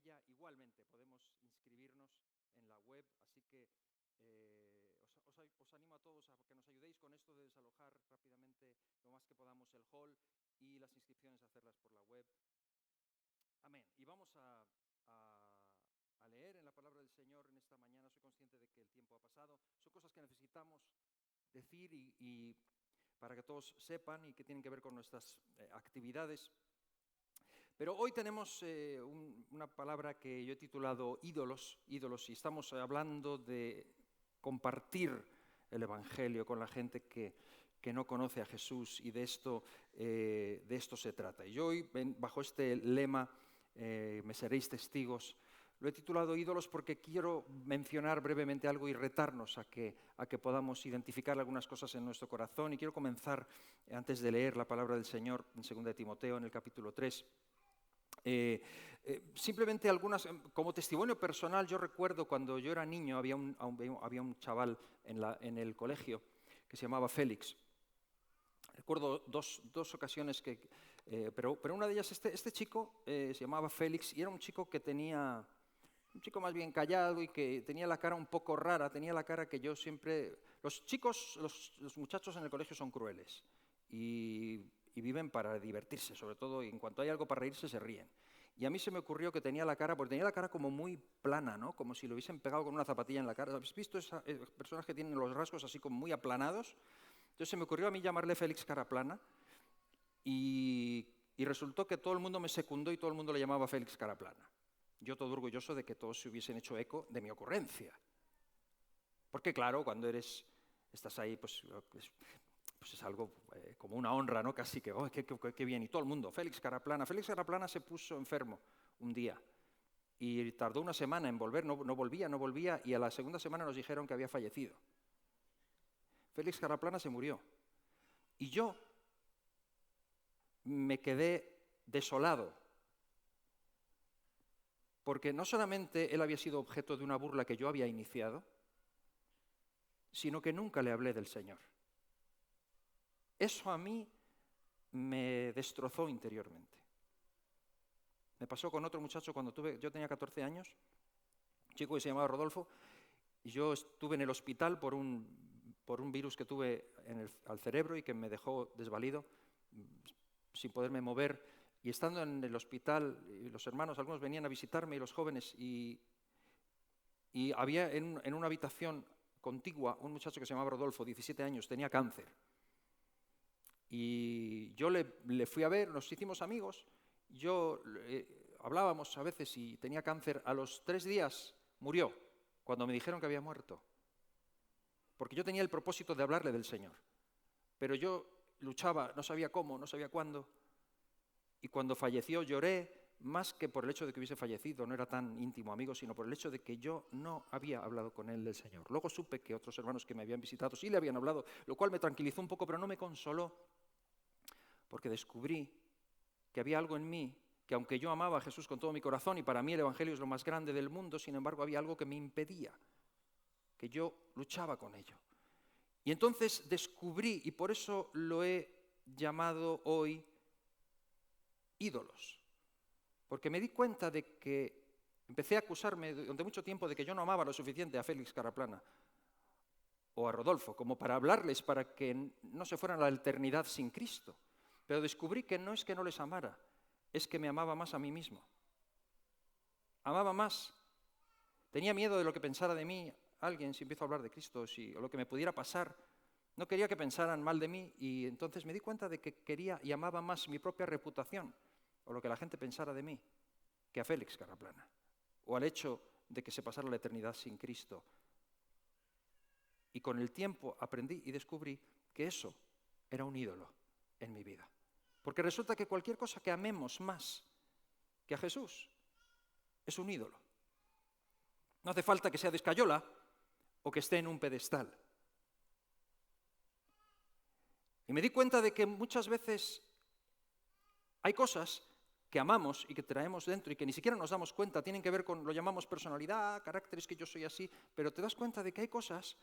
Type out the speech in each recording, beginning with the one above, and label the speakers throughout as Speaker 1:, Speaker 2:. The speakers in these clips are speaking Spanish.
Speaker 1: ella. Igualmente podemos inscribirnos en la web, así que os animo a todos a que nos ayudéis con esto de desalojar rápidamente lo más que podamos el hall y las inscripciones a hacerlas por la web. Amén. Y vamos a leer en la palabra del Señor en esta mañana. Soy consciente de que el tiempo ha pasado. Son cosas que necesitamos decir y para que todos sepan y que tienen que ver con nuestras actividades. Pero hoy tenemos una palabra que yo he titulado ídolos, y estamos hablando de compartir el Evangelio con la gente que no conoce a Jesús, y de esto se trata. Y hoy, bajo este lema, me seréis testigos, lo he titulado ídolos porque quiero mencionar brevemente algo y retarnos a que podamos identificar algunas cosas en nuestro corazón. Y quiero comenzar, antes de leer la palabra del Señor, en 2 de Timoteo, en el capítulo 3, simplemente algunas, como testimonio personal. Yo recuerdo cuando yo era niño, había un chaval en el colegio que se llamaba Félix. Recuerdo dos ocasiones pero una de ellas, este chico se llamaba Félix, y era un chico más bien callado y que tenía la cara un poco rara. Tenía la cara que yo siempre... Los muchachos en el colegio son crueles y viven para divertirse, sobre todo, y en cuanto hay algo para reírse se ríen. Y a mí se me ocurrió que tenía la cara como muy plana, ¿no? Como si lo hubiesen pegado con una zapatilla en la cara. ¿Habéis visto esas personas que tienen los rasgos así como muy aplanados? Entonces se me ocurrió a mí llamarle Félix cara plana, y resultó que todo el mundo me secundó y todo el mundo le llamaba Félix cara plana. Yo todo orgulloso de que todos se hubiesen hecho eco de mi ocurrencia. Porque claro, cuando estás ahí, pues es algo como una honra, ¿no? Casi que, oh, qué bien. Y todo el mundo, Félix Caraplana. Félix Caraplana se puso enfermo un día y tardó una semana en volver, no volvía, y a la segunda semana nos dijeron que había fallecido. Félix Caraplana se murió. Y yo me quedé desolado, porque no solamente él había sido objeto de una burla que yo había iniciado, sino que nunca le hablé del Señor. Eso a mí me destrozó interiormente. Me pasó con otro muchacho cuando yo tenía 14 años, un chico que se llamaba Rodolfo, y yo estuve en el hospital por un virus que tuve al cerebro y que me dejó desvalido, sin poderme mover. Y estando en el hospital, los hermanos, algunos venían a visitarme, y los jóvenes, y había en una habitación contigua un muchacho que se llamaba Rodolfo, 17 años, tenía cáncer. Y yo le fui a ver, nos hicimos amigos, hablábamos a veces, y tenía cáncer. A los 3 días murió, cuando me dijeron que había muerto. Porque yo tenía el propósito de hablarle del Señor, pero yo luchaba, no sabía cómo, no sabía cuándo. Y cuando falleció lloré, más que por el hecho de que hubiese fallecido, no era tan íntimo amigo, sino por el hecho de que yo no había hablado con él del Señor. Luego supe que otros hermanos que me habían visitado sí le habían hablado, lo cual me tranquilizó un poco, pero no me consoló, porque descubrí que había algo en mí, que aunque yo amaba a Jesús con todo mi corazón, y para mí el Evangelio es lo más grande del mundo, sin embargo había algo que me impedía, que yo luchaba con ello. Y entonces descubrí, y por eso lo he llamado hoy ídolos, porque me di cuenta de que empecé a acusarme durante mucho tiempo de que yo no amaba lo suficiente a Félix Caraplana o a Rodolfo como para hablarles, para que no se fueran a la eternidad sin Cristo. Pero descubrí que no es que no les amara, es que me amaba más a mí mismo. Amaba más. Tenía miedo de lo que pensara de mí alguien si empiezo a hablar de Cristo, o lo que me pudiera pasar. No quería que pensaran mal de mí, y entonces me di cuenta de que quería y amaba más mi propia reputación, o lo que la gente pensara de mí, que a Félix Caraplana, o al hecho de que se pasara la eternidad sin Cristo. Y con el tiempo aprendí y descubrí que eso era un ídolo en mi vida. Porque resulta que cualquier cosa que amemos más que a Jesús es un ídolo. No hace falta que sea de escayola o que esté en un pedestal. Y me di cuenta de que muchas veces hay cosas que amamos y que traemos dentro y que ni siquiera nos damos cuenta, tienen que ver con, lo llamamos personalidad, carácter, es que yo soy así, pero te das cuenta de que hay cosas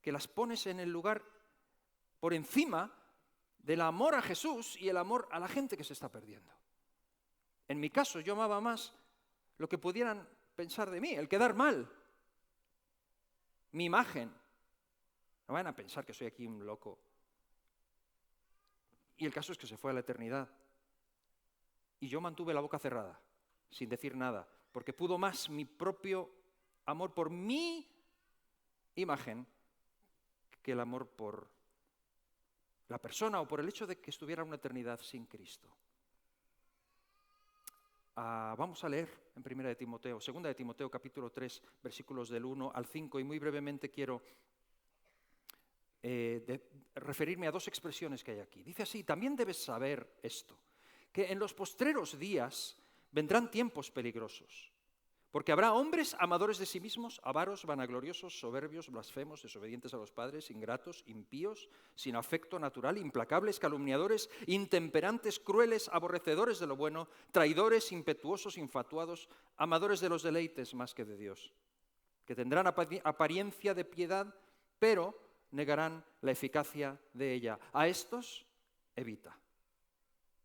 Speaker 1: que las pones en el lugar por encima del amor a Jesús y el amor a la gente que se está perdiendo. En mi caso, yo amaba más lo que pudieran pensar de mí, el quedar mal, mi imagen. No van a pensar que soy aquí un loco. Y el caso es que se fue a la eternidad. Y yo mantuve la boca cerrada, sin decir nada, porque pudo más mi propio amor por mi imagen que el amor por la persona o por el hecho de que estuviera una eternidad sin Cristo. Vamos a leer en 2 de Timoteo capítulo 3, versículos del 1 al 5, y muy brevemente quiero referirme a dos expresiones que hay aquí. Dice así: también debes saber esto, que en los postreros días vendrán tiempos peligrosos, porque habrá hombres amadores de sí mismos, avaros, vanagloriosos, soberbios, blasfemos, desobedientes a los padres, ingratos, impíos, sin afecto natural, implacables, calumniadores, intemperantes, crueles, aborrecedores de lo bueno, traidores, impetuosos, infatuados, amadores de los deleites más que de Dios, que tendrán apariencia de piedad, pero negarán la eficacia de ella. A estos evita.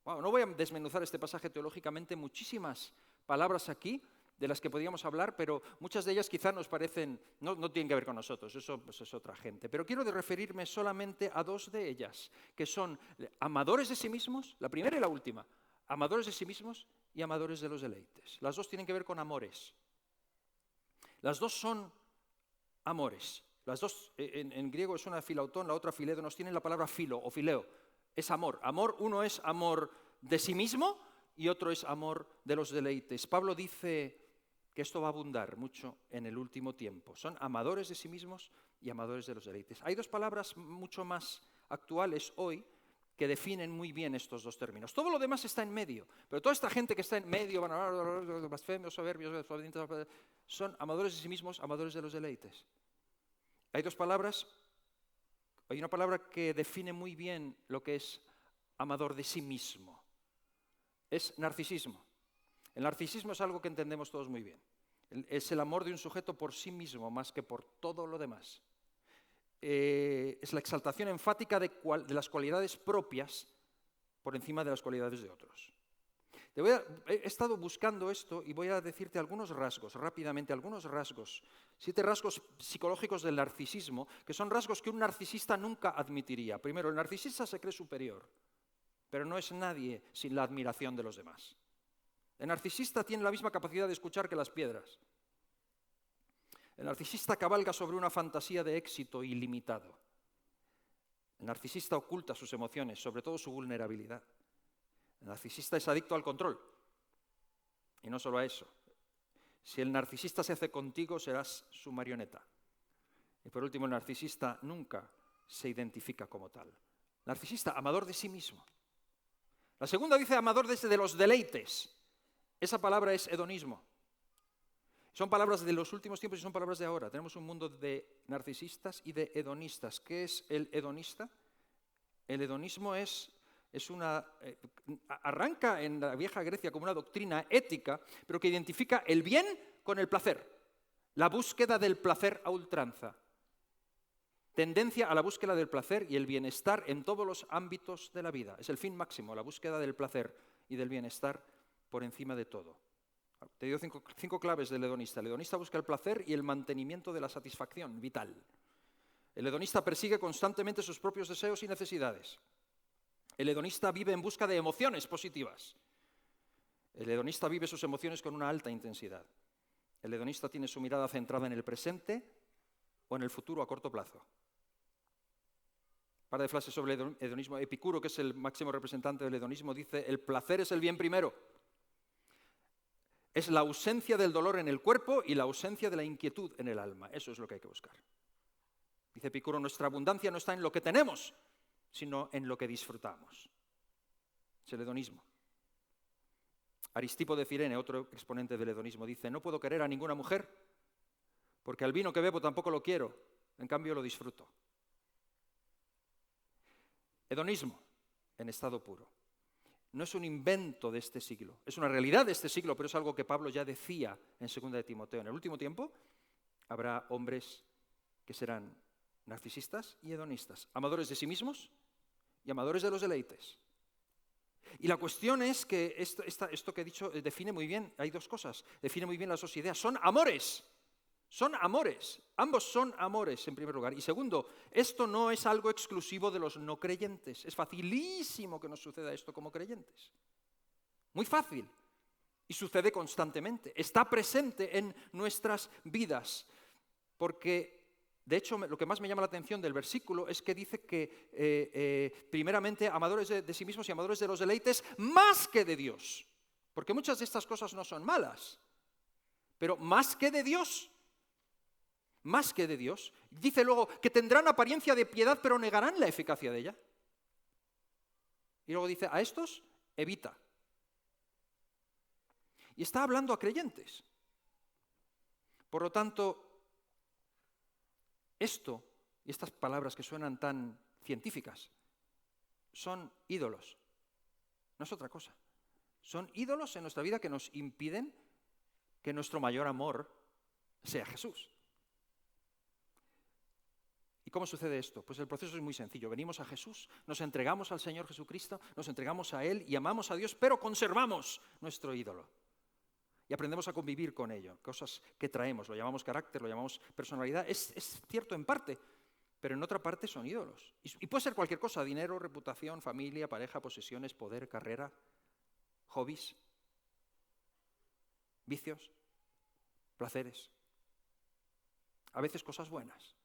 Speaker 1: Bueno, no voy a desmenuzar este pasaje teológicamente, muchísimas palabras aquí de las que podríamos hablar, pero muchas de ellas quizás nos parecen, no tienen que ver con nosotros, eso pues es otra gente. Pero quiero referirme solamente a dos de ellas, que son amadores de sí mismos, la primera y la última, amadores de sí mismos y amadores de los deleites. Las dos tienen que ver con amores. Las dos son amores. Las dos, en griego es una filautón, la otra filédonos, tienen la palabra filo o fileo. Es amor. Amor, uno es amor de sí mismo y otro es amor de los deleites. Pablo dice que esto va a abundar mucho en el último tiempo. Son amadores de sí mismos y amadores de los deleites. Hay dos palabras mucho más actuales hoy que definen muy bien estos dos términos. Todo lo demás está en medio, pero toda esta gente que está en medio, blasfemios, soberbios, son amadores de sí mismos, amadores de los deleites. Hay dos palabras, hay una palabra que define muy bien lo que es amador de sí mismo. Es narcisismo. El narcisismo es algo que entendemos todos muy bien. Es el amor de un sujeto por sí mismo más que por todo lo demás. Es la exaltación enfática de las cualidades propias por encima de las cualidades de otros. He estado buscando esto y voy a decirte algunos rasgos, rápidamente, 7 rasgos psicológicos del narcisismo, que son rasgos que un narcisista nunca admitiría. Primero, el narcisista se cree superior, pero no es nadie sin la admiración de los demás. El narcisista tiene la misma capacidad de escuchar que las piedras. El narcisista cabalga sobre una fantasía de éxito ilimitado. El narcisista oculta sus emociones, sobre todo su vulnerabilidad. El narcisista es adicto al control. Y no solo a eso. Si el narcisista se hace contigo, serás su marioneta. Y por último, el narcisista nunca se identifica como tal. Narcisista, amador de sí mismo. La segunda dice amador de los deleites. Esa palabra es hedonismo. Son palabras de los últimos tiempos y son palabras de ahora. Tenemos un mundo de narcisistas y de hedonistas. ¿Qué es el hedonista? El hedonismo arranca en la vieja Grecia como una doctrina ética, pero que identifica el bien con el placer. La búsqueda del placer a ultranza. Tendencia a la búsqueda del placer y el bienestar en todos los ámbitos de la vida. Es el fin máximo, la búsqueda del placer y del bienestar por encima de todo. Te digo 5 claves del hedonista. El hedonista busca el placer y el mantenimiento de la satisfacción vital. El hedonista persigue constantemente sus propios deseos y necesidades. El hedonista vive en busca de emociones positivas. El hedonista vive sus emociones con una alta intensidad. El hedonista tiene su mirada centrada en el presente o en el futuro a corto plazo. Un par de frases sobre el hedonismo. Epicuro, que es el máximo representante del hedonismo, dice: el placer es el bien primero. Es la ausencia del dolor en el cuerpo y la ausencia de la inquietud en el alma. Eso es lo que hay que buscar. Dice Epicuro, nuestra abundancia no está en lo que tenemos, sino en lo que disfrutamos. Es el hedonismo. Aristipo de Cirene, otro exponente del hedonismo, dice: no puedo querer a ninguna mujer porque al vino que bebo tampoco lo quiero, en cambio lo disfruto. Hedonismo en estado puro. No es un invento de este siglo, es una realidad de este siglo, pero es algo que Pablo ya decía en 2 de Timoteo. En el último tiempo habrá hombres que serán narcisistas y hedonistas, amadores de sí mismos y amadores de los deleites. Y la cuestión es que esto que he dicho define muy bien, hay dos cosas, define muy bien las dos ideas. Son amores, ambos son amores en primer lugar. Y segundo, esto no es algo exclusivo de los no creyentes. Es facilísimo que nos suceda esto como creyentes. Muy fácil. Y sucede constantemente. Está presente en nuestras vidas. Porque, de hecho, lo que más me llama la atención del versículo es que dice que, primeramente, amadores de sí mismos y amadores de los deleites, más que de Dios. Porque muchas de estas cosas no son malas. Pero más que de Dios, dice luego que tendrán apariencia de piedad, pero negarán la eficacia de ella. Y luego dice, a estos, evita. Y está hablando a creyentes. Por lo tanto, esto y estas palabras que suenan tan científicas son ídolos. No es otra cosa. Son ídolos en nuestra vida que nos impiden que nuestro mayor amor sea Jesús. ¿Y cómo sucede esto? Pues el proceso es muy sencillo. Venimos a Jesús, nos entregamos al Señor Jesucristo, nos entregamos a Él y amamos a Dios, pero conservamos nuestro ídolo. Y aprendemos a convivir con ello, cosas que traemos, lo llamamos carácter, lo llamamos personalidad. Es cierto en parte, pero en otra parte son ídolos. Y puede ser cualquier cosa, dinero, reputación, familia, pareja, posesiones, poder, carrera, hobbies, vicios, placeres. A veces cosas buenas,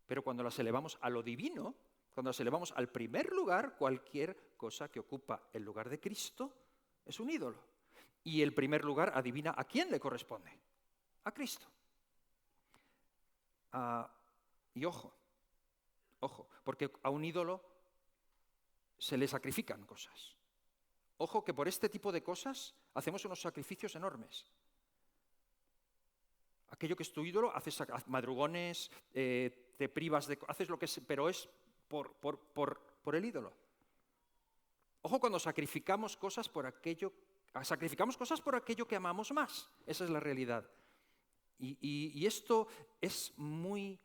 Speaker 1: pero cuando las elevamos a lo divino, cuando las elevamos al primer lugar, cualquier cosa que ocupa el lugar de Cristo es un ídolo. Y el primer lugar, adivina a quién le corresponde. A Cristo. Y ojo, porque a un ídolo se le sacrifican cosas. Ojo que por este tipo de cosas hacemos unos sacrificios enormes. Aquello que es tu ídolo, haces madrugones, te privas de... haces lo que es, pero es por el ídolo. Ojo cuando sacrificamos cosas por aquello que amamos más. Esa es la realidad. Y esto es muy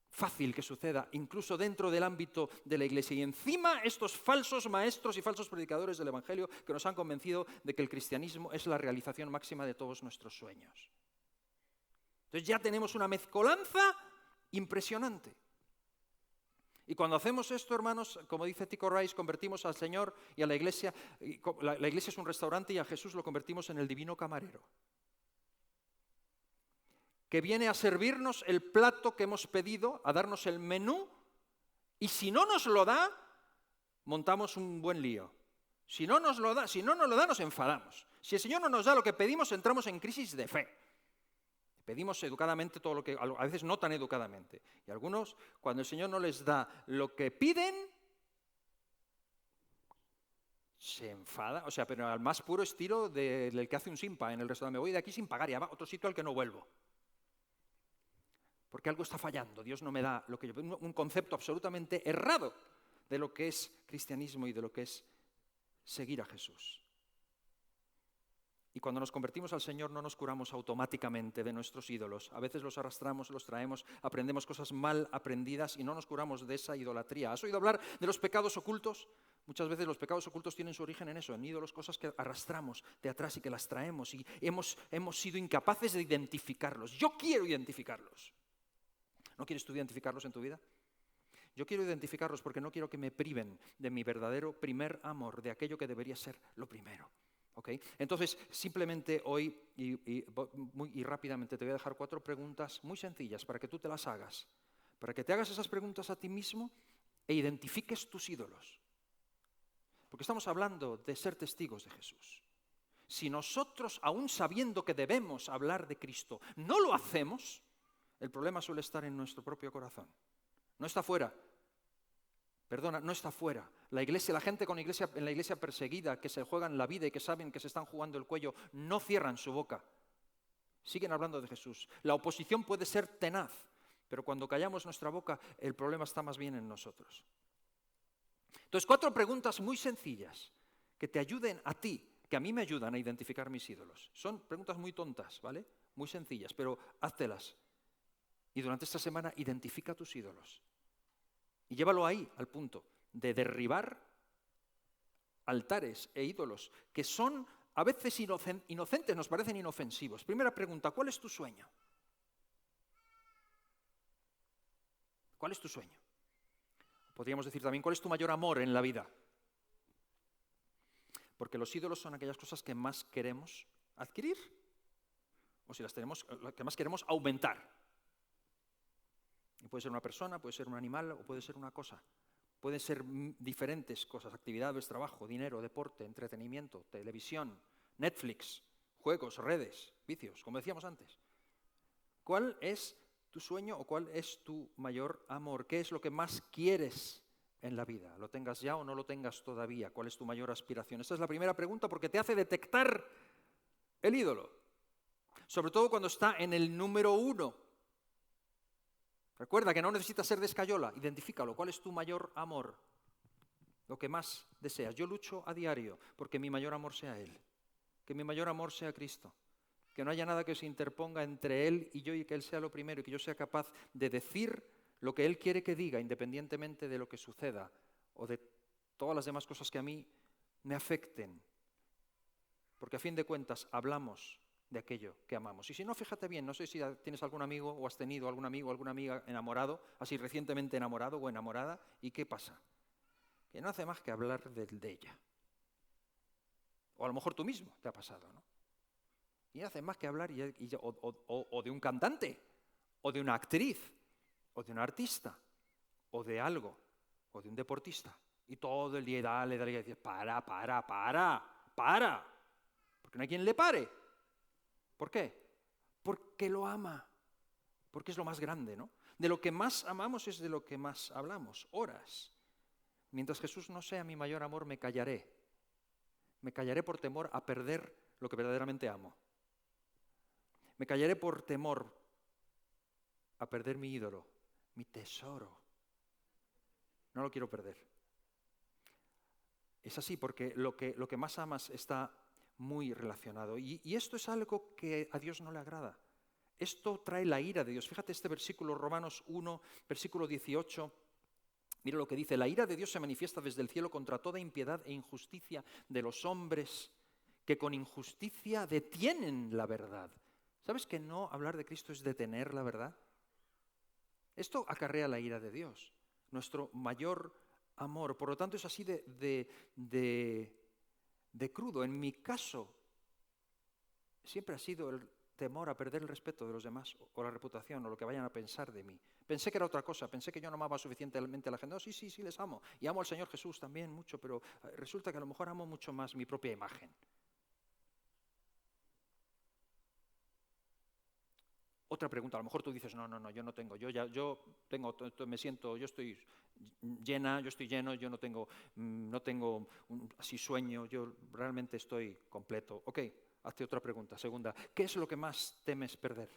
Speaker 1: fácil que suceda, incluso dentro del ámbito de la Iglesia. Y encima estos falsos maestros y falsos predicadores del Evangelio que nos han convencido de que el cristianismo es la realización máxima de todos nuestros sueños. Entonces ya tenemos una mezcolanza impresionante. Y cuando hacemos esto, hermanos, como dice Tico Rice, convertimos al Señor y a la Iglesia. La Iglesia es un restaurante y a Jesús lo convertimos en el divino camarero, que viene a servirnos el plato que hemos pedido, a darnos el menú, y si no nos lo da, montamos un buen lío. Si no nos lo da, nos enfadamos. Si el Señor no nos da lo que pedimos, entramos en crisis de fe. Pedimos educadamente todo lo que, a veces no tan educadamente. Y algunos, cuando el Señor no les da lo que piden, se enfada. O sea, pero al más puro estilo del que hace un simpa en el restaurante. Me voy de aquí sin pagar y a otro sitio al que no vuelvo. Porque algo está fallando. Dios no me da lo que yo... Un concepto absolutamente errado de lo que es cristianismo y de lo que es seguir a Jesús. Y cuando nos convertimos al Señor no nos curamos automáticamente de nuestros ídolos. A veces los arrastramos, los traemos, aprendemos cosas mal aprendidas y no nos curamos de esa idolatría. ¿Has oído hablar de los pecados ocultos? Muchas veces los pecados ocultos tienen su origen en eso, en ídolos, cosas que arrastramos de atrás y que las traemos y hemos sido incapaces de identificarlos. Yo quiero identificarlos. ¿No quieres tú identificarlos en tu vida? Yo quiero identificarlos porque no quiero que me priven de mi verdadero primer amor, de aquello que debería ser lo primero. ¿Okay? Entonces, simplemente hoy y rápidamente te voy a dejar 4 preguntas muy sencillas para que tú te las hagas, para que te hagas esas preguntas a ti mismo e identifiques tus ídolos. Porque estamos hablando de ser testigos de Jesús. Si nosotros, aún sabiendo que debemos hablar de Cristo, no lo hacemos, el problema suele estar en nuestro propio corazón. No está fuera. No está fuera. La iglesia, la gente en la iglesia perseguida, que se juegan la vida y que saben que se están jugando el cuello, no cierran su boca. Siguen hablando de Jesús. La oposición puede ser tenaz, pero cuando callamos nuestra boca, el problema está más bien en nosotros. Entonces, 4 preguntas muy sencillas que te ayuden a ti, que a mí me ayudan a identificar mis ídolos. Son preguntas muy tontas, ¿vale? Muy sencillas, pero háztelas. Y durante esta semana identifica tus ídolos. Y llévalo ahí, al punto de derribar altares e ídolos que son a veces inocentes, nos parecen inofensivos. Primera pregunta, ¿cuál es tu sueño? ¿Cuál es tu sueño? Podríamos decir también, ¿cuál es tu mayor amor en la vida? Porque los ídolos son aquellas cosas que más queremos adquirir, o si las tenemos, lo que más queremos aumentar. Y puede ser una persona, puede ser un animal o puede ser una cosa. Pueden ser diferentes cosas, actividades, trabajo, dinero, deporte, entretenimiento, televisión, Netflix, juegos, redes, vicios, como decíamos antes. ¿Cuál es tu sueño o cuál es tu mayor amor? ¿Qué es lo que más quieres en la vida? ¿Lo tengas ya o no lo tengas todavía? ¿Cuál es tu mayor aspiración? Esta es la primera pregunta porque te hace detectar el ídolo. Sobre todo cuando está en el número 1. Recuerda que no necesitas ser de escayola, identifícalo. ¿Cuál es tu mayor amor? Lo que más deseas. Yo lucho a diario porque mi mayor amor sea Él. Que mi mayor amor sea Cristo. Que no haya nada que se interponga entre Él y yo y que Él sea lo primero y que yo sea capaz de decir lo que Él quiere que diga independientemente de lo que suceda o de todas las demás cosas que a mí me afecten. Porque a fin de cuentas hablamos de aquello que amamos. Y si no, fíjate bien, no sé si tienes algún amigo o has tenido algún amigo o alguna amiga enamorado, así recientemente enamorado o enamorada, ¿y qué pasa? Que no hace más que hablar de ella. O a lo mejor tú mismo te ha pasado, ¿no? Y no hace más que hablar o de un cantante, o de una actriz, o de un artista, o de algo, o de un deportista. Y todo el día dale, y dice, para, porque no hay quien le pare. ¿Por qué? Porque lo ama, porque es lo más grande, ¿no? De lo que más amamos es de lo que más hablamos, horas. Mientras Jesús no sea mi mayor amor, me callaré. Me callaré por temor a perder lo que verdaderamente amo. Me callaré por temor a perder mi ídolo, mi tesoro. No lo quiero perder. Es así porque lo que más amas está muy relacionado. Y esto es algo que a Dios no le agrada. Esto trae la ira de Dios. Fíjate este versículo, Romanos 1, versículo 18. Mira lo que dice, la ira de Dios se manifiesta desde el cielo contra toda impiedad e injusticia de los hombres que con injusticia detienen la verdad. ¿Sabes que no hablar de Cristo es detener la verdad? Esto acarrea la ira de Dios, nuestro mayor amor. Por lo tanto, es así de crudo. En mi caso, siempre ha sido el temor a perder el respeto de los demás o la reputación o lo que vayan a pensar de mí. Pensé que era otra cosa, pensé que yo no amaba suficientemente a la gente. No, sí, les amo. Y amo al Señor Jesús también mucho, pero resulta que a lo mejor amo mucho más mi propia imagen. Otra pregunta, a lo mejor tú dices, no, yo no tengo, yo me siento, yo estoy llena, yo estoy lleno, yo no tengo así sueño, yo realmente estoy completo. Ok, hazte otra pregunta. Segunda, ¿qué es lo que más temes perder?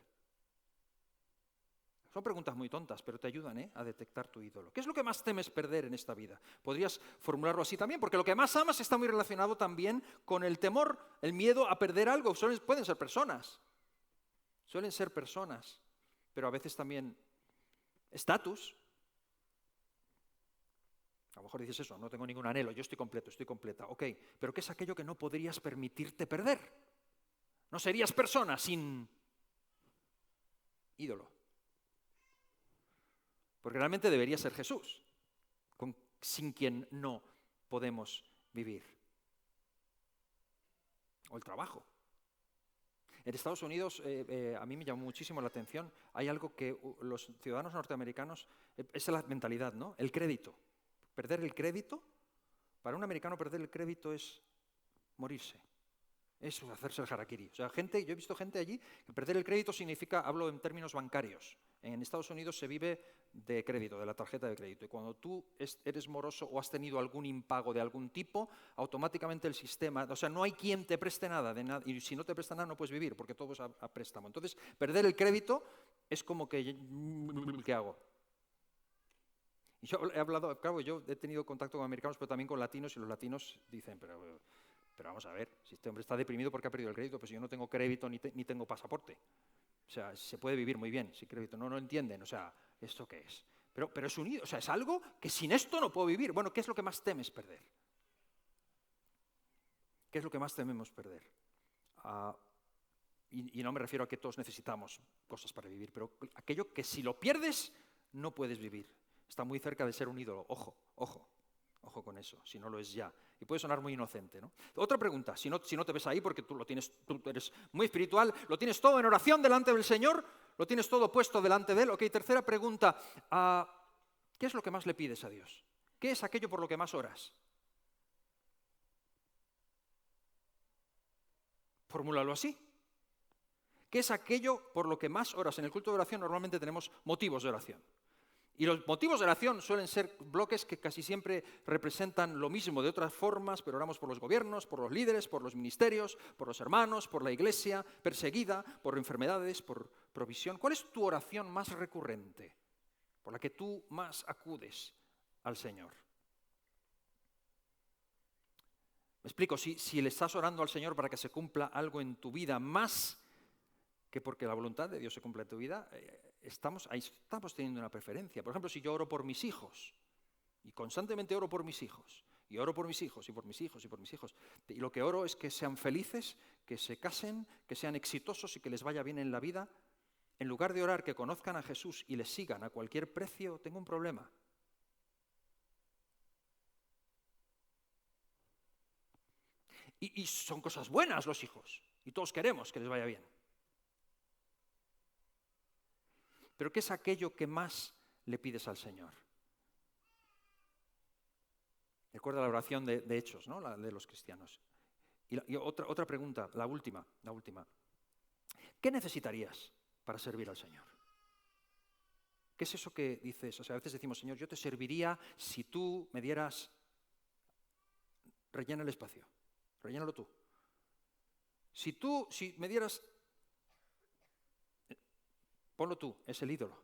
Speaker 1: Son preguntas muy tontas, pero te ayudan a detectar tu ídolo. ¿Qué es lo que más temes perder en esta vida? Podrías formularlo así también, porque lo que más amas está muy relacionado también con el temor, el miedo a perder algo. Pueden ser personas. Suelen ser personas, pero a veces también estatus. A lo mejor dices eso, no tengo ningún anhelo, yo estoy completo, estoy completa. Ok, pero ¿qué es aquello que no podrías permitirte perder? No serías persona sin ídolo. Porque realmente debería ser Jesús, sin quien no podemos vivir. O el trabajo. En Estados Unidos, a mí me llamó muchísimo la atención, hay algo que los ciudadanos norteamericanos, es la mentalidad, ¿no? El crédito. Perder el crédito, para un americano perder el crédito es morirse, es hacerse el harakiri. O sea, yo he visto gente allí que perder el crédito significa, hablo en términos bancarios. En Estados Unidos se vive de crédito, de la tarjeta de crédito. Y cuando tú eres moroso o has tenido algún impago de algún tipo, automáticamente el sistema, o sea, no hay quien te preste nada, y si no te presta nada no puedes vivir, porque todo es a préstamo. Entonces, perder el crédito es como que, ¿qué hago? Y yo he hablado, claro, yo he tenido contacto con americanos, pero también con latinos, y los latinos dicen, pero vamos a ver, si este hombre está deprimido porque ha perdido el crédito, pues yo no tengo crédito ni tengo pasaporte. O sea, se puede vivir muy bien sin crédito. No entienden, o sea, ¿esto qué es? Pero es unido, o sea, es algo que sin esto no puedo vivir. Bueno, ¿qué es lo que más temes perder? ¿Qué es lo que más tememos perder? Y no me refiero a que todos necesitamos cosas para vivir, pero aquello que si lo pierdes, no puedes vivir. Está muy cerca de ser un ídolo. Ojo, ojo, ojo con eso, si no lo es ya. Y puede sonar muy inocente, ¿no? Otra pregunta, si no te ves ahí porque tú eres muy espiritual, lo tienes todo en oración delante del Señor, lo tienes todo puesto delante de Él. Ok, tercera pregunta, ¿qué es lo que más le pides a Dios? ¿Qué es aquello por lo que más oras? Formúlalo así. ¿Qué es aquello por lo que más oras? En el culto de oración normalmente tenemos motivos de oración. Y los motivos de oración suelen ser bloques que casi siempre representan lo mismo de otras formas, pero oramos por los gobiernos, por los líderes, por los ministerios, por los hermanos, por la iglesia perseguida, por enfermedades, por provisión. ¿Cuál es tu oración más recurrente, por la que tú más acudes al Señor? Me explico, si le estás orando al Señor para que se cumpla algo en tu vida más que porque la voluntad de Dios se cumpla en tu vida, estamos teniendo una preferencia. Por ejemplo, si yo oro por mis hijos, y constantemente oro por mis hijos, y oro por mis hijos, y por mis hijos, y por mis hijos, y lo que oro es que sean felices, que se casen, que sean exitosos y que les vaya bien en la vida, en lugar de orar que conozcan a Jesús y les sigan a cualquier precio, tengo un problema. Y son cosas buenas los hijos, y todos queremos que les vaya bien. Pero ¿qué es aquello que más le pides al Señor? Recuerda la oración de Hechos, ¿no? La de los cristianos. Y otra pregunta, la última. ¿Qué necesitarías para servir al Señor? ¿Qué es eso que dices? O sea, a veces decimos, Señor, yo te serviría si tú me dieras... Rellena el espacio, rellénalo tú. Si me dieras... Ponlo tú, es el ídolo.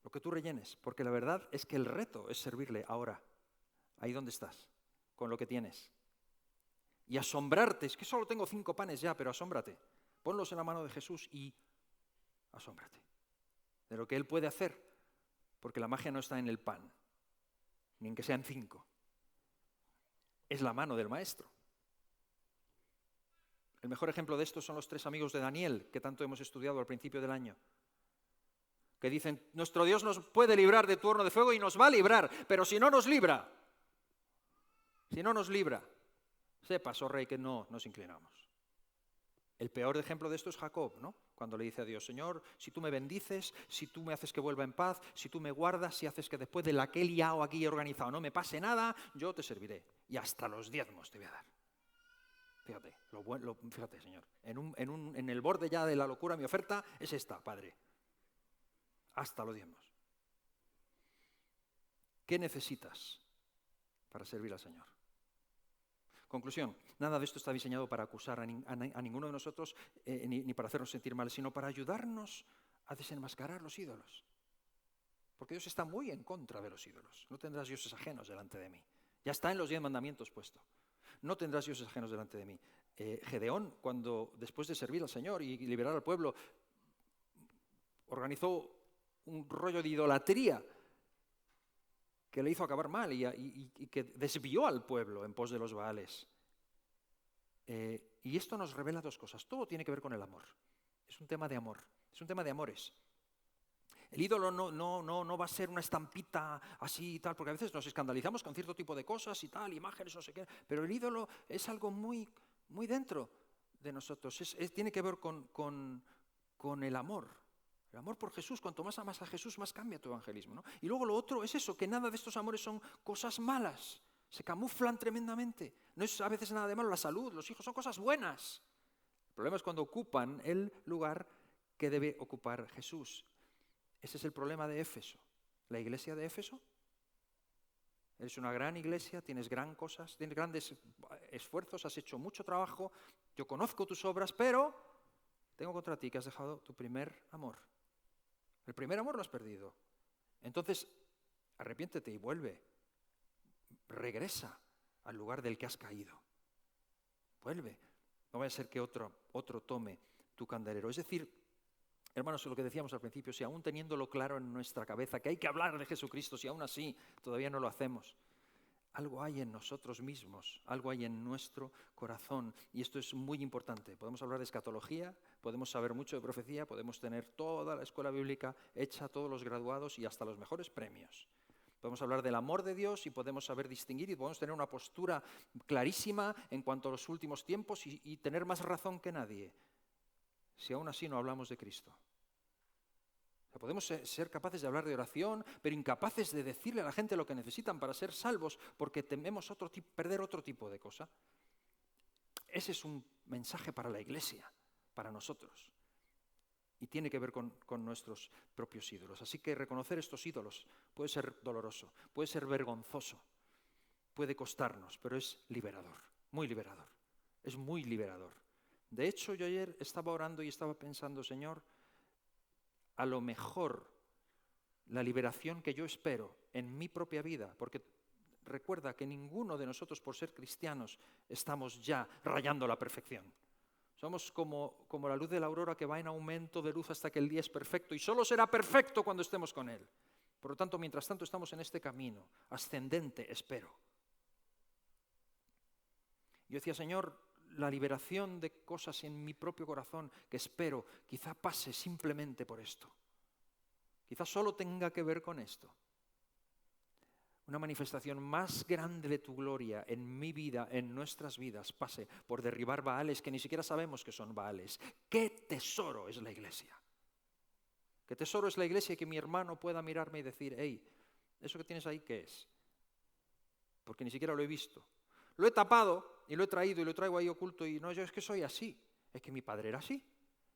Speaker 1: Lo que tú rellenes, porque la verdad es que el reto es servirle ahora, ahí donde estás, con lo que tienes. Y asombrarte, es que solo tengo 5 panes ya, pero asómbrate. Ponlos en la mano de Jesús y asómbrate de lo que Él puede hacer, porque la magia no está en el pan, ni en que sean 5. Es la mano del Maestro. El mejor ejemplo de esto son los 3 amigos de Daniel, que tanto hemos estudiado al principio del año, que dicen, nuestro Dios nos puede librar de tu horno de fuego y nos va a librar, pero si no nos libra, sepas, oh rey, que no nos inclinamos. El peor ejemplo de esto es Jacob, ¿no? Cuando le dice a Dios, Señor, si tú me bendices, si tú me haces que vuelva en paz, si tú me guardas, si haces que después de la que he liado aquí y organizado no me pase nada, yo te serviré. Y hasta los diezmos te voy a dar. Fíjate, fíjate, Señor. En el borde ya de la locura, mi oferta es esta, Padre. Hasta los diezmos. ¿Qué necesitas para servir al Señor? Conclusión, nada de esto está diseñado para acusar a ninguno de nosotros ni para hacernos sentir mal, sino para ayudarnos a desenmascarar los ídolos. Porque Dios está muy en contra de los ídolos. No tendrás dioses ajenos delante de mí. Ya está en los 10 mandamientos puesto. No tendrás dioses ajenos delante de mí. Gedeón, cuando después de servir al Señor y liberar al pueblo, organizó un rollo de idolatría que le hizo acabar mal y que desvió al pueblo en pos de los Baales. Y esto nos revela 2 cosas. Todo tiene que ver con el amor. Es un tema de amor. Es un tema de amores. El ídolo no va a ser una estampita así y tal, porque a veces nos escandalizamos con cierto tipo de cosas y tal, imágenes, no sé qué, pero el ídolo es algo muy, muy dentro de nosotros. Tiene que ver con el amor. El amor por Jesús, cuanto más amas a Jesús, más cambia tu evangelismo, ¿no? Y luego lo otro es eso, que nada de estos amores son cosas malas, se camuflan tremendamente. No es a veces nada de malo, la salud, los hijos, son cosas buenas. El problema es cuando ocupan el lugar que debe ocupar Jesús. Ese es el problema de Éfeso. La iglesia de Éfeso, eres una gran iglesia, tienes cosas, tienes grandes esfuerzos, has hecho mucho trabajo, yo conozco tus obras, pero tengo contra ti que has dejado tu primer amor. El primer amor lo has perdido. Entonces, arrepiéntete y vuelve. Regresa al lugar del que has caído. Vuelve. No vaya a ser que otro tome tu candelero. Es decir, hermanos, lo que decíamos al principio, si aún teniéndolo claro en nuestra cabeza que hay que hablar de Jesucristo, si aún así todavía no lo hacemos, Algo hay en nosotros mismos, algo hay en nuestro corazón, y esto es muy importante. Podemos hablar de escatología, podemos saber mucho de profecía, podemos tener toda la escuela bíblica hecha, todos los graduados y hasta los mejores premios. Podemos hablar del amor de Dios y podemos saber distinguir y podemos tener una postura clarísima en cuanto a los últimos tiempos y tener más razón que nadie, si aún así no hablamos de Cristo. Podemos ser capaces de hablar de oración, pero incapaces de decirle a la gente lo que necesitan para ser salvos porque tememos perder otro tipo de cosa. Ese es un mensaje para la Iglesia, para nosotros. Y tiene que ver con nuestros propios ídolos. Así que reconocer estos ídolos puede ser doloroso, puede ser vergonzoso, puede costarnos, pero es liberador, muy liberador. Es muy liberador. De hecho, yo ayer estaba orando y estaba pensando, Señor, a lo mejor la liberación que yo espero en mi propia vida, porque recuerda que ninguno de nosotros por ser cristianos estamos ya rayando la perfección. Somos como la luz de la aurora que va en aumento de luz hasta que el día es perfecto y solo será perfecto cuando estemos con Él. Por lo tanto, mientras tanto estamos en este camino ascendente, espero. Yo decía, Señor, la liberación de cosas en mi propio corazón que espero, quizá pase simplemente por esto. Quizá solo tenga que ver con esto. Una manifestación más grande de tu gloria en mi vida, en nuestras vidas, pase por derribar Baales que ni siquiera sabemos que son Baales. ¡Qué tesoro es la Iglesia! ¡Qué tesoro es la Iglesia y que mi hermano pueda mirarme y decir, hey, ¿eso que tienes ahí qué es? Porque ni siquiera lo he visto. Lo he tapado y lo he traído y lo traigo ahí oculto y no, yo es que soy así. Es que mi padre era así.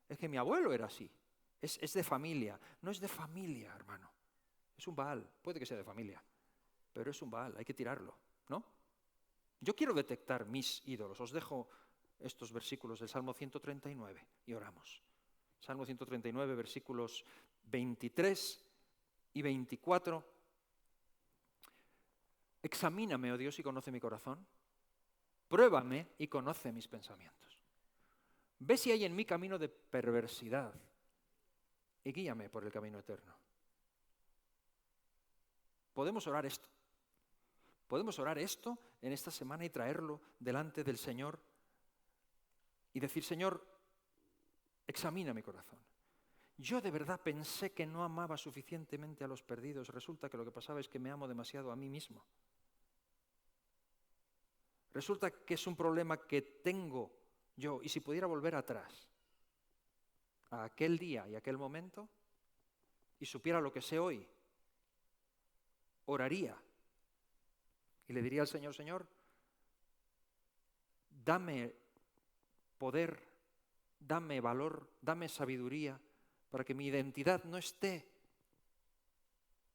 Speaker 1: Es que mi abuelo era así. Es de familia. No es de familia, hermano. Es un Baal. Puede que sea de familia, pero es un Baal. Hay que tirarlo, ¿no? Yo quiero detectar mis ídolos. Os dejo estos versículos del Salmo 139 y oramos. Salmo 139, versículos 23 y 24. Examíname, oh Dios, y conoce mi corazón. Pruébame y conoce mis pensamientos. Ve si hay en mí camino de perversidad y guíame por el camino eterno. Podemos orar esto. Podemos orar esto en esta semana y traerlo delante del Señor y decir, Señor, examina mi corazón. Yo de verdad pensé que no amaba suficientemente a los perdidos. Resulta que lo que pasaba es que me amo demasiado a mí mismo. Resulta que es un problema que tengo yo, y si pudiera volver atrás, a aquel día y aquel momento, y supiera lo que sé hoy, oraría y le diría al Señor, Señor, dame poder, dame valor, dame sabiduría, para que mi identidad no esté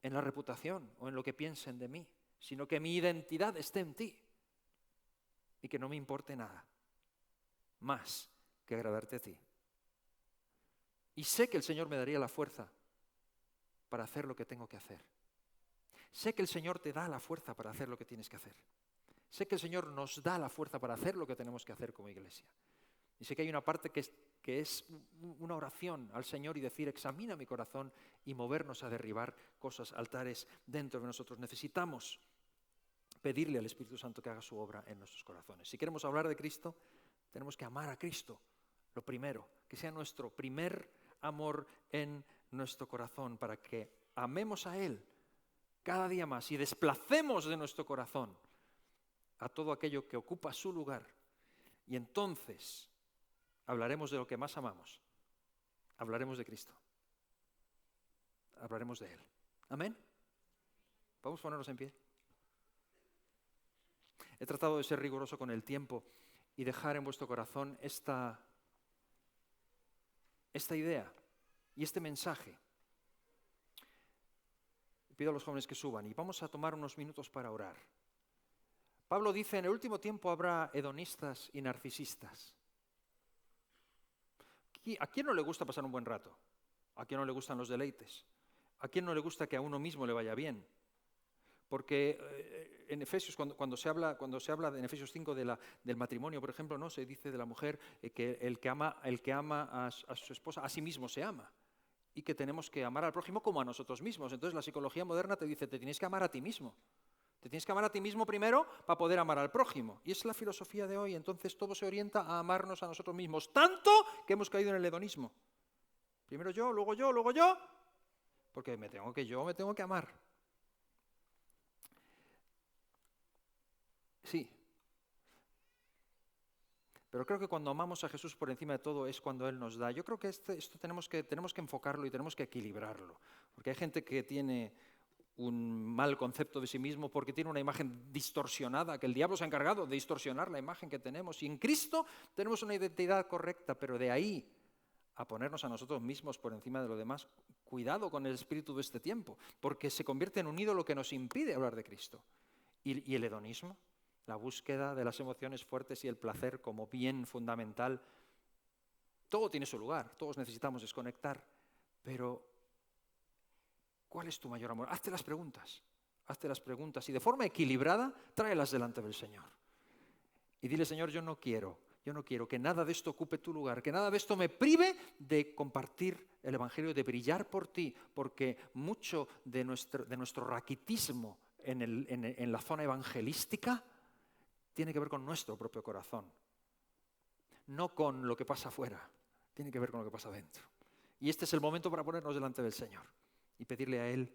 Speaker 1: en la reputación o en lo que piensen de mí, sino que mi identidad esté en ti. Y que no me importe nada más que agradarte a ti. Y sé que el Señor me daría la fuerza para hacer lo que tengo que hacer. Sé que el Señor te da la fuerza para hacer lo que tienes que hacer. Sé que el Señor nos da la fuerza para hacer lo que tenemos que hacer como iglesia. Y sé que hay una parte que es una oración al Señor y decir, examina mi corazón y movernos a derribar cosas, altares dentro de nosotros. Necesitamos pedirle al Espíritu Santo que haga su obra en nuestros corazones. Si queremos hablar de Cristo, tenemos que amar a Cristo, lo primero, que sea nuestro primer amor en nuestro corazón, para que amemos a Él cada día más y desplacemos de nuestro corazón a todo aquello que ocupa su lugar. Y entonces hablaremos de lo que más amamos, hablaremos de Cristo, hablaremos de Él. ¿Amén? ¿Podemos ponernos en pie? He tratado de ser riguroso con el tiempo y dejar en vuestro corazón esta idea y este mensaje. Pido a los jóvenes que suban y vamos a tomar unos minutos para orar. Pablo dice, en el último tiempo habrá hedonistas y narcisistas. ¿A quién no le gusta pasar un buen rato? ¿A quién no le gustan los deleites? ¿A quién no le gusta que a uno mismo le vaya bien? Porque en Efesios, cuando se habla en Efesios 5 del matrimonio, por ejemplo, ¿no? Se dice de la mujer que el que ama a su esposa, a sí mismo se ama. Y que tenemos que amar al prójimo como a nosotros mismos. Entonces la psicología moderna te dice, te tienes que amar a ti mismo. Te tienes que amar a ti mismo primero para poder amar al prójimo. Y es la filosofía de hoy. Entonces todo se orienta a amarnos a nosotros mismos. Tanto que hemos caído en el hedonismo. Primero yo, luego yo, luego yo. Porque me tengo que amar. Sí. Pero creo que cuando amamos a Jesús por encima de todo es cuando Él nos da. Yo creo que esto tenemos que enfocarlo y tenemos que equilibrarlo. Porque hay gente que tiene un mal concepto de sí mismo porque tiene una imagen distorsionada, que el diablo se ha encargado de distorsionar la imagen que tenemos. Y en Cristo tenemos una identidad correcta, pero de ahí a ponernos a nosotros mismos por encima de lo demás, cuidado con el espíritu de este tiempo, porque se convierte en un ídolo que nos impide hablar de Cristo. ¿Y el hedonismo? La búsqueda de las emociones fuertes y el placer como bien fundamental. Todo tiene su lugar, todos necesitamos desconectar, pero ¿cuál es tu mayor amor? Hazte las preguntas y de forma equilibrada tráelas delante del Señor. Y dile, Señor, yo no quiero que nada de esto ocupe tu lugar, que nada de esto me prive de compartir el Evangelio, de brillar por ti, porque mucho de nuestro raquitismo en la zona evangelística tiene que ver con nuestro propio corazón, no con lo que pasa afuera, tiene que ver con lo que pasa dentro. Y este es el momento para ponernos delante del Señor y pedirle a Él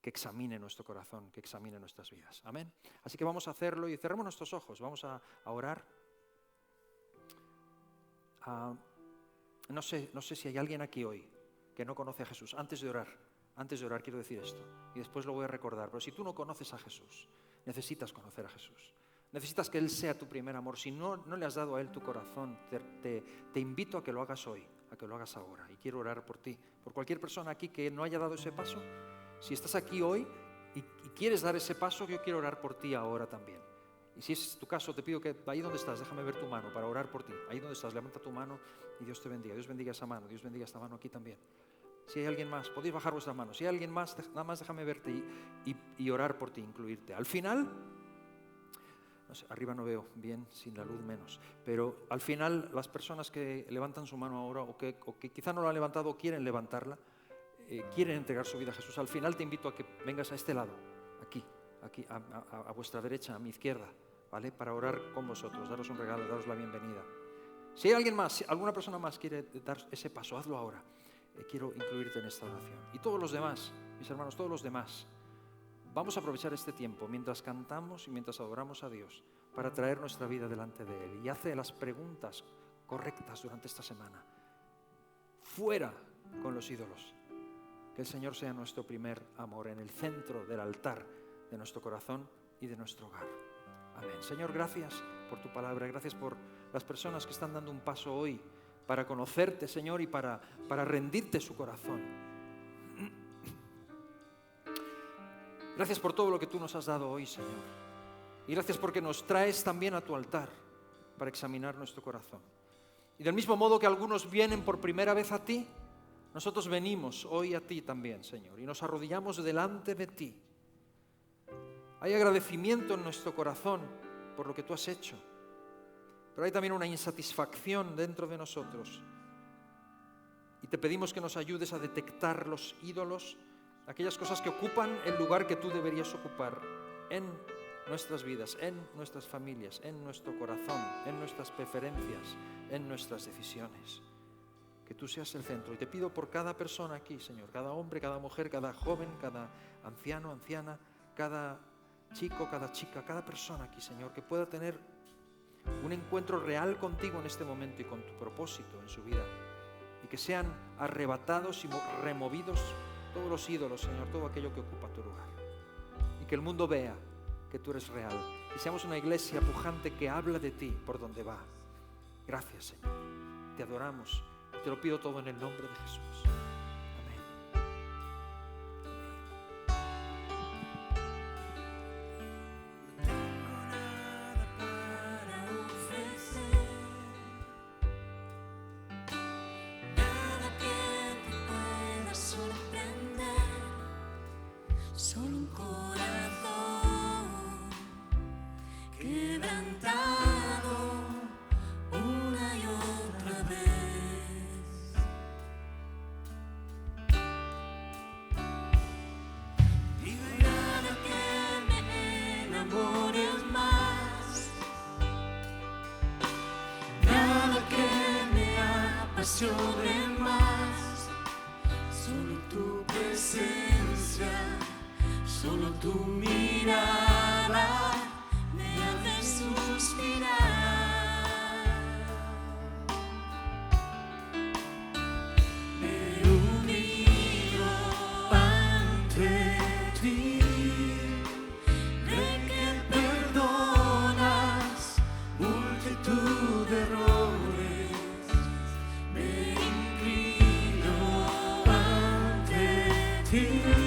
Speaker 1: que examine nuestro corazón, que examine nuestras vidas. Amén. Así que vamos a hacerlo y cerremos nuestros ojos, vamos a orar. No sé si hay alguien aquí hoy que no conoce a Jesús. Antes de orar quiero decir esto y después lo voy a recordar. Pero si tú no conoces a Jesús, necesitas conocer a Jesús. Necesitas que Él sea tu primer amor. Si no le has dado a Él tu corazón, te invito a que lo hagas hoy, a que lo hagas ahora. Y quiero orar por ti, por cualquier persona aquí que no haya dado ese paso. Si estás aquí hoy y quieres dar ese paso, yo quiero orar por ti ahora también. Y si es tu caso, te pido que ahí donde estás, déjame ver tu mano para orar por ti. Ahí donde estás, levanta tu mano y Dios te bendiga. Dios bendiga esa mano, Dios bendiga esta mano aquí también. Si hay alguien más, podéis bajar vuestras manos. Si hay alguien más, nada más déjame verte y orar por ti, incluirte. Al final, no sé, arriba no veo bien, sin la luz menos. Pero al final, las personas que levantan su mano ahora o que quizá no la han levantado o quieren levantarla, quieren entregar su vida a Jesús, al final te invito a que vengas a este lado, aquí a vuestra derecha, a mi izquierda, ¿vale? Para orar con vosotros, daros un regalo, daros la bienvenida. Si hay alguien más, si alguna persona más quiere dar ese paso, hazlo ahora. Quiero incluirte en esta oración. Y todos los demás, mis hermanos, todos los demás, vamos a aprovechar este tiempo mientras cantamos y mientras adoramos a Dios para traer nuestra vida delante de Él. Y hace las preguntas correctas durante esta semana. Fuera con los ídolos. Que el Señor sea nuestro primer amor en el centro del altar de nuestro corazón y de nuestro hogar. Amén. Señor, gracias por tu palabra. Gracias por las personas que están dando un paso hoy para conocerte, Señor, y para rendirte su corazón. Gracias por todo lo que tú nos has dado hoy, Señor. Y gracias porque nos traes también a tu altar para examinar nuestro corazón. Y del mismo modo que algunos vienen por primera vez a ti, nosotros venimos hoy a ti también, Señor, y nos arrodillamos delante de ti. Hay agradecimiento en nuestro corazón por lo que tú has hecho, pero hay también una insatisfacción dentro de nosotros. Y te pedimos que nos ayudes a detectar los ídolos, aquellas cosas que ocupan el lugar que tú deberías ocupar en nuestras vidas, en nuestras familias, en nuestro corazón, en nuestras preferencias, en nuestras decisiones. Que tú seas el centro. Y te pido por cada persona aquí, Señor, cada hombre, cada mujer, cada joven, cada anciano, anciana, cada chico, cada chica, cada persona aquí, Señor, que pueda tener un encuentro real contigo en este momento y con tu propósito en su vida. Y que sean arrebatados y removidos todos los ídolos, Señor, todo aquello que ocupa tu lugar. Y que el mundo vea que tú eres real. Y seamos una iglesia pujante que habla de ti por donde va. Gracias, Señor. Te adoramos. Te lo pido todo en el nombre de Jesús. Amén.
Speaker 2: Nada que te pueda sorprender, solo un corazón quebrantado una y otra vez. Solo tu presencia, solo tu mirada me hace suspirar. Me humillo ante ti, de que perdonas multitud de errores. Me inclino ante ti.